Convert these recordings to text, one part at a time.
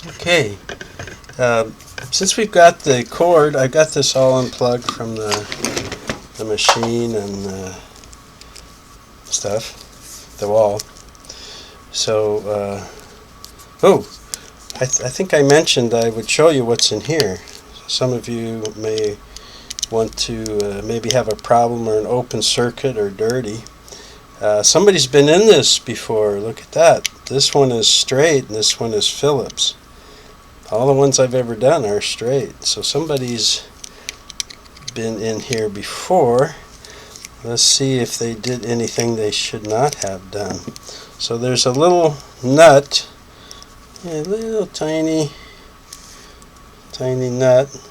Okay, uh, since we've got the cord, I got this all unplugged from the machine and stuff, the wall. So, oh, I think I mentioned I would show you what's in here. Some of you may want to maybe have a problem or an open circuit or dirty. Somebody's been in this before. Look at that. This one is straight and this one is Phillips. All the ones I've ever done are straight. So somebody's been in here before. Let's see if they did anything they should not have done. So there's a little nut, a little tiny nut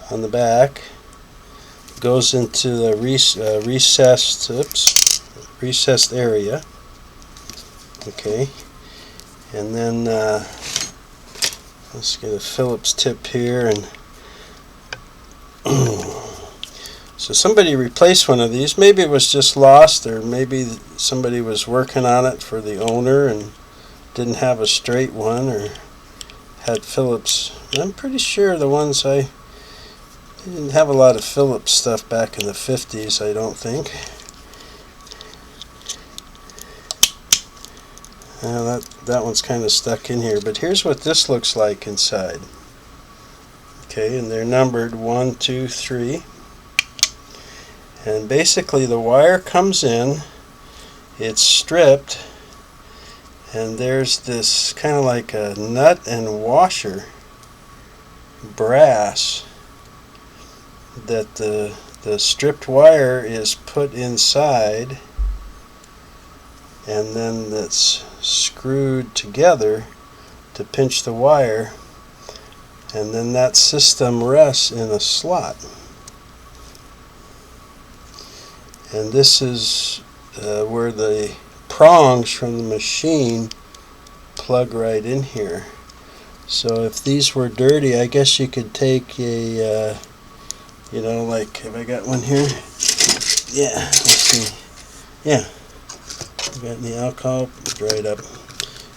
on the back. Goes into the recessed area. Okay, and then let's get a Phillips tip here, and so somebody replaced one of these. Maybe it was just lost, or maybe somebody was working on it for the owner and didn't have a straight one, or had Phillips. I'm pretty sure the ones they didn't have a lot of Phillips stuff back in the 50s, I don't think. That one's kind of stuck in here, but here's what this looks like inside. Okay, and they're numbered 1, 2, 3. And basically the wire comes in, it's stripped, and there's this kind of like a nut and washer brass that the stripped wire is put inside, and then that's screwed together to pinch the wire, and then that system rests in a slot. And this is where the prongs from the machine plug right in here. So if these were dirty, I guess you could take a like, have I got one here? Yeah, let's see. Yeah, got the alcohol dried up.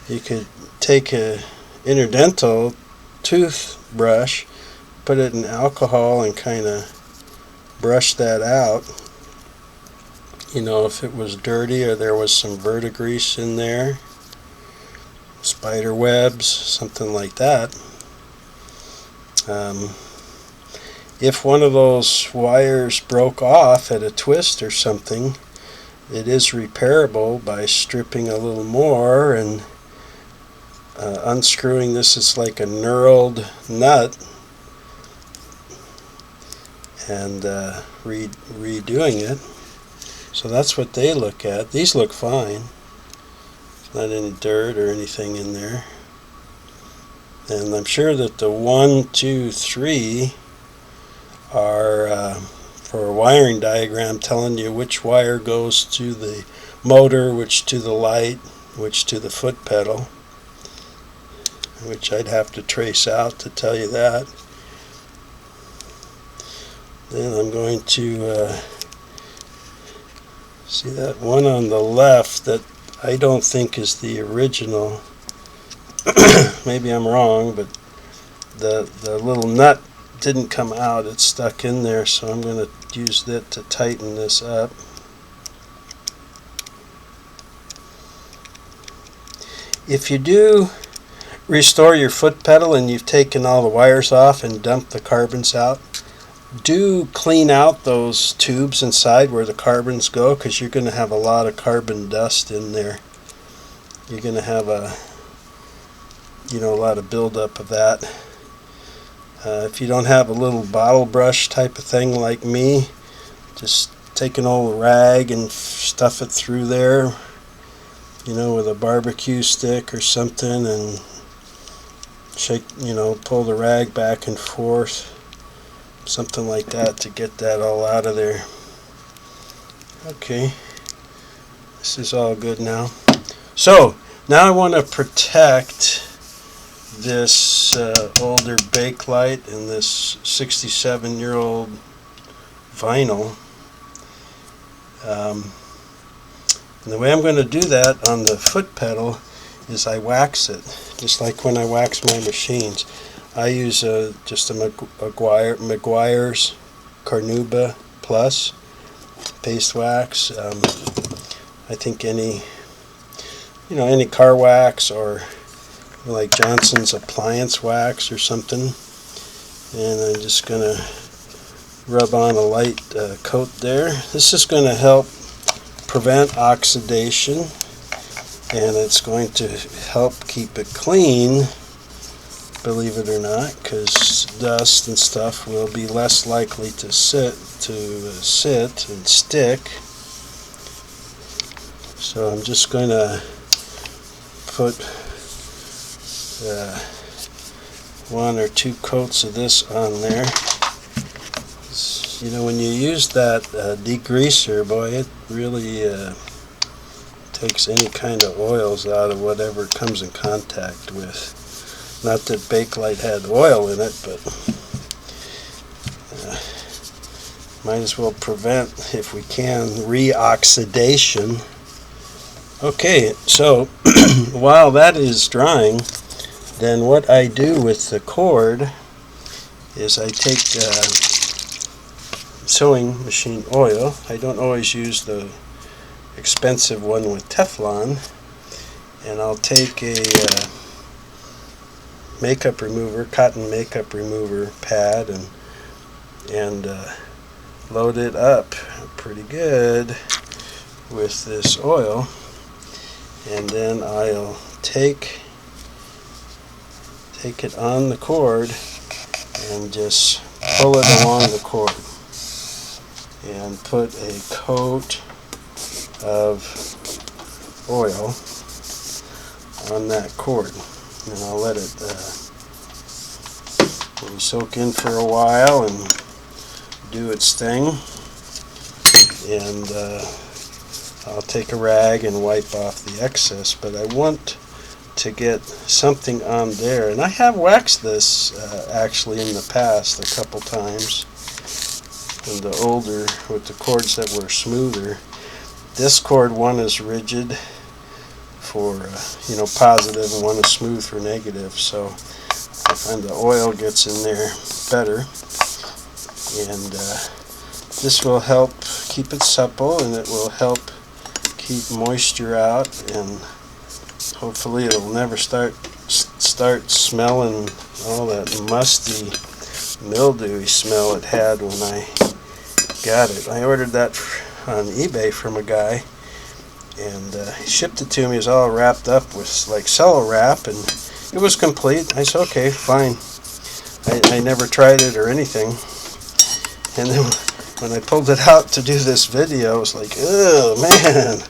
You could take a interdental toothbrush, put it in alcohol, and kind of brush that out. If it was dirty or there was some verdigrease in there, spider webs, something like that. If one of those wires broke off at a twist or something, it is repairable by stripping a little more and unscrewing this. It's like a knurled nut, and redoing it. So that's what they look at. These look fine. Not any dirt or anything in there. And I'm sure that the 1, 2, 3 are for a wiring diagram telling you which wire goes to the motor, which to the light, which to the foot pedal, which I'd have to trace out to tell you that. Then I'm going to see that one on the left that I don't think is the original. Maybe I'm wrong, but the little nut didn't come out. It's stuck in there, so I'm going to use that to tighten this up. If you do restore your foot pedal and you've taken all the wires off and dumped the carbons out, do clean out those tubes inside where the carbons go, because you're going to have a lot of carbon dust in there. You're going to have a lot of buildup of that. If you don't have a little bottle brush type of thing like me, just take an old rag and stuff it through there, with a barbecue stick or something, and shake, pull the rag back and forth, something like that, to get that all out of there. Okay, this is all good now. So now I want to protect this older Bakelite and this 67-year-old vinyl. And the way I'm going to do that on the foot pedal is I wax it just like when I wax my machines. I use just a Meguiar's Carnauba Plus paste wax. I think any car wax, or like Johnson's appliance wax or something. And I'm just going to rub on a light coat there. This is going to help prevent oxidation, and it's going to help keep it clean, believe it or not, because dust and stuff will be less likely to sit and stick. So I'm just going to put 1 or 2 coats of this on there. You know, when you use that degreaser, boy, it really takes any kind of oils out of whatever it comes in contact with. Not that Bakelite had oil in it, but might as well prevent, if we can, reoxidation. Okay, so while that is drying, then what I do with the cord is I take sewing machine oil. I don't always use the expensive one with Teflon, and I'll take a makeup remover, cotton makeup remover pad, and load it up pretty good with this oil, and then I'll take it on the cord and just pull it along the cord and put a coat of oil on that cord, and I'll let it soak in for a while and do its thing, and I'll take a rag and wipe off the excess, but I want to get something on there. And I have waxed this actually in the past a couple times, and the older, with the cords that were smoother. This cord, one is rigid for positive, and one is smooth for negative, so I find the oil gets in there better, and this will help keep it supple, and it will help keep moisture out, and hopefully it'll never start smelling all that musty, mildewy smell it had when I got it. I ordered that on eBay from a guy, and he shipped it to me. It was all wrapped up with like cello wrap, and it was complete. I said, okay, fine. I never tried it or anything, and then when I pulled it out to do this video, I was like, oh man.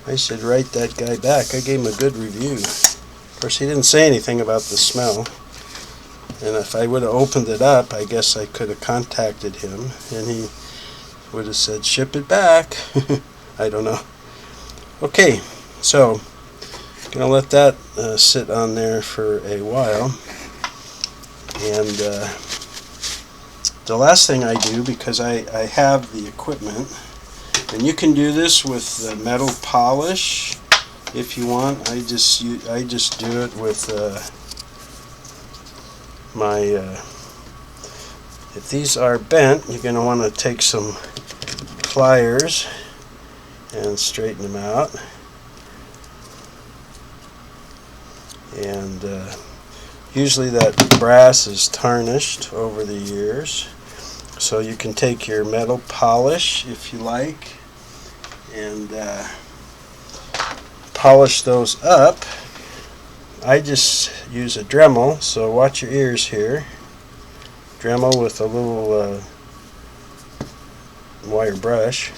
I should write that guy back. I gave him a good review. Of course, he didn't say anything about the smell, and if I would have opened it up, I guess I could have contacted him, and he would have said, ship it back. I don't know. Okay, so I'm going to let that sit on there for a while, and the last thing I do, because I have the equipment, and you can do this with metal polish if you want. I just do it with my. If these are bent, you're going to want to take some pliers and straighten them out. And usually that brass is tarnished over the years, so you can take your metal polish if you like and polish those up. I just use a Dremel, so watch your ears here. Dremel with a little wire brush.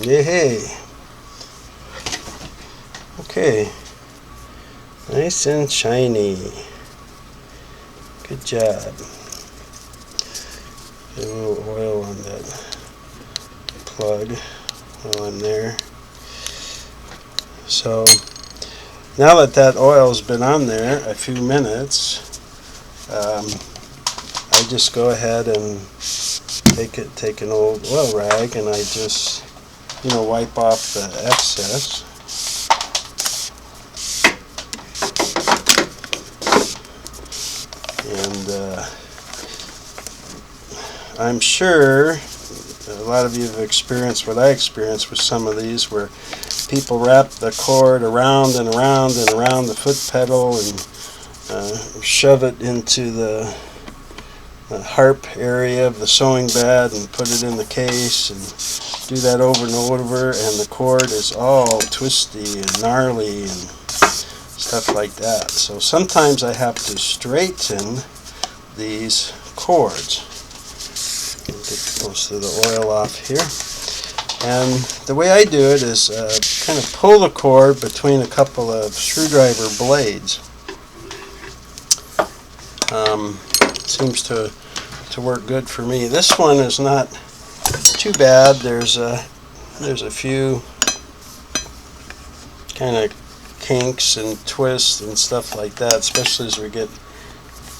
Yay! Okay, Nice and shiny. Good job. Get a little oil on that plug. Oil in there. So now that that oil's been on there a few minutes, I just go ahead and take an old oil rag, and I just, wipe off the excess. And I'm sure a lot of you have experienced what I experienced with some of these, where people wrap the cord around and around and around the foot pedal and shove it into the harp area of the sewing bed and put it in the case, and do that over and over, and the cord is all twisty and gnarly and stuff like that. So sometimes I have to straighten these cords. Get most of the oil off here. And the way I do it is kind of pull the cord between a couple of screwdriver blades. Seems to work good for me. This one is not too bad. There's a few kind of kinks and twists and stuff like that, especially as we get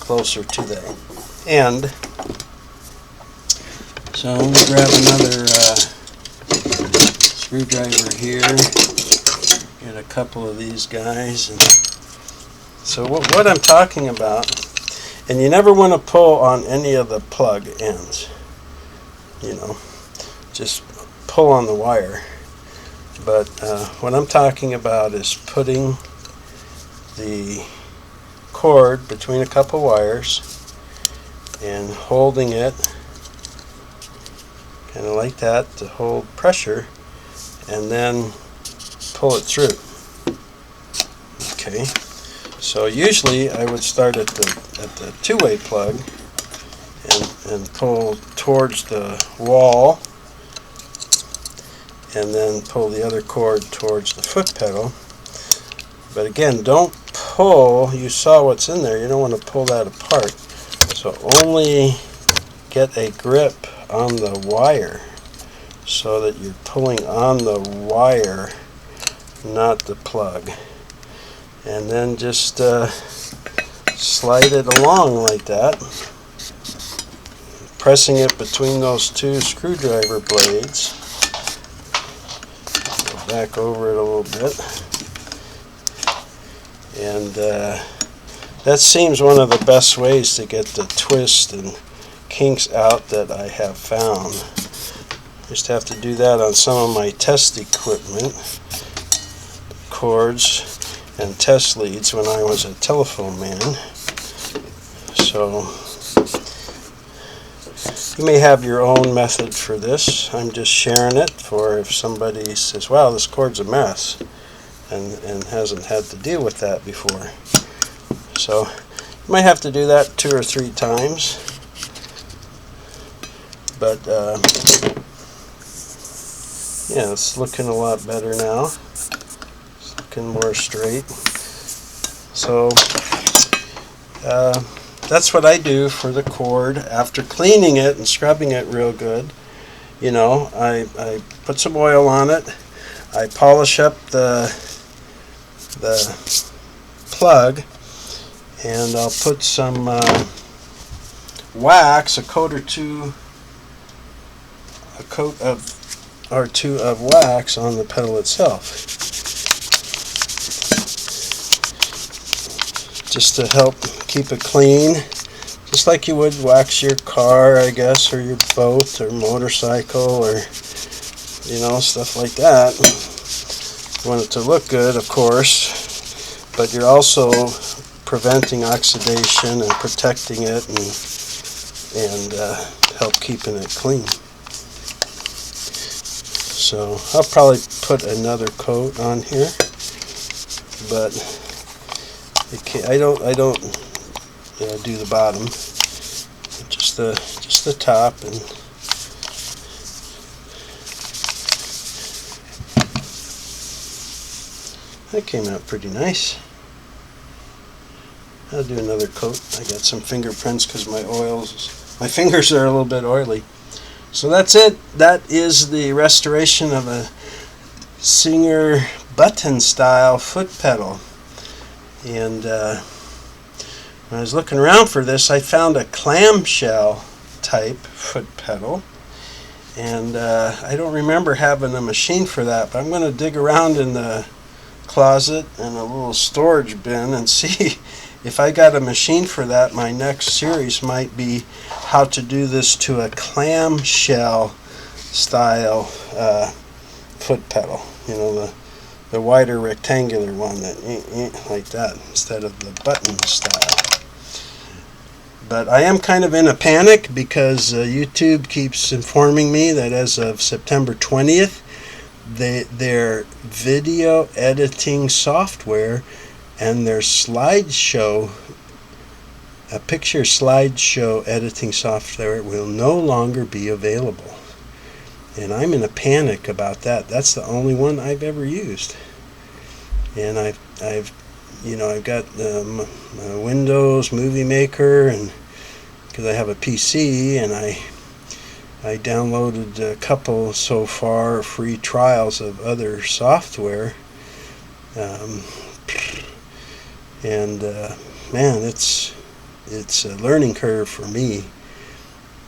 closer to the end. So I'm going to grab another screwdriver here, get a couple of these guys. And so what I'm talking about, and you never want to pull on any of the plug ends, just pull on the wire. But what I'm talking about is putting the cord between a couple wires and holding it kind of like that to hold pressure, and then pull it through. Okay, so usually I would start at the two-way plug and pull towards the wall, and then pull the other cord towards the foot pedal. But again, don't pull. You saw what's in there. You don't want to pull that apart. So only get a grip on the wire so that you're pulling on the wire, not the plug. And then just slide it along like that, pressing it between those two screwdriver blades. Go back over it a little bit. And that seems one of the best ways to get the twist and kinks out that I have found. Just have to do that on some of my test equipment, cords and test leads, when I was a telephone man. So you may have your own method for this. I'm just sharing it for if somebody says, wow, this cord's a mess, and hasn't had to deal with that before. So you might have to do that 2 or 3 times. But yeah, it's looking a lot better now. It's looking more straight. So that's what I do for the cord after cleaning it and scrubbing it real good. I put some oil on it. I polish up the plug, and I'll put some wax, a coat or two of wax on the pedal itself, just to help keep it clean, just like you would wax your car, I guess, or your boat or motorcycle, or stuff like that. You want it to look good, of course, but you're also preventing oxidation and protecting it, and help keeping it clean. So I'll probably put another coat on here, but I don't do the bottom, just the top. And that came out pretty nice. I'll do another coat. I got some fingerprints because my fingers are a little bit oily. So that's it. That is the restoration of a Singer button style foot pedal. And when I was looking around for this, I found a clamshell type foot pedal. And I don't remember having a machine for that, but I'm going to dig around in the closet and a little storage bin and see if I got a machine for that. My next series might be how to do this to a clamshell style foot pedal. You know, the wider rectangular one that like that instead of the button style. But I am kind of in a panic because YouTube keeps informing me that as of September 20th, their video editing software and their slideshow, a picture slideshow editing software will no longer be available. And I'm in a panic about that. That's the only one I've ever used. And I've got Windows Movie Maker, and because I have a PC, and I downloaded a couple so far free trials of other software, and man, it's a learning curve for me.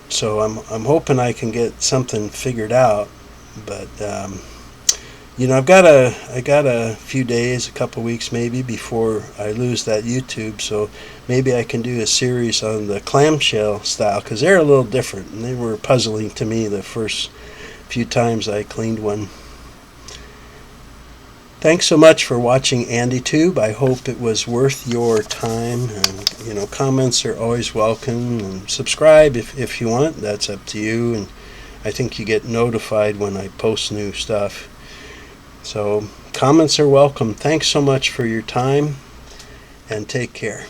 So I'm hoping I can get something figured out, but I've got a few days, a couple weeks maybe, before I lose that YouTube. So maybe I can do a series on the clamshell style, because they're a little different, and they were puzzling to me the first few times I cleaned one. Thanks so much for watching AndyTube. I hope it was worth your time. And comments are always welcome. And subscribe if you want. That's up to you. And I think you get notified when I post new stuff. So comments are welcome. Thanks so much for your time, and take care.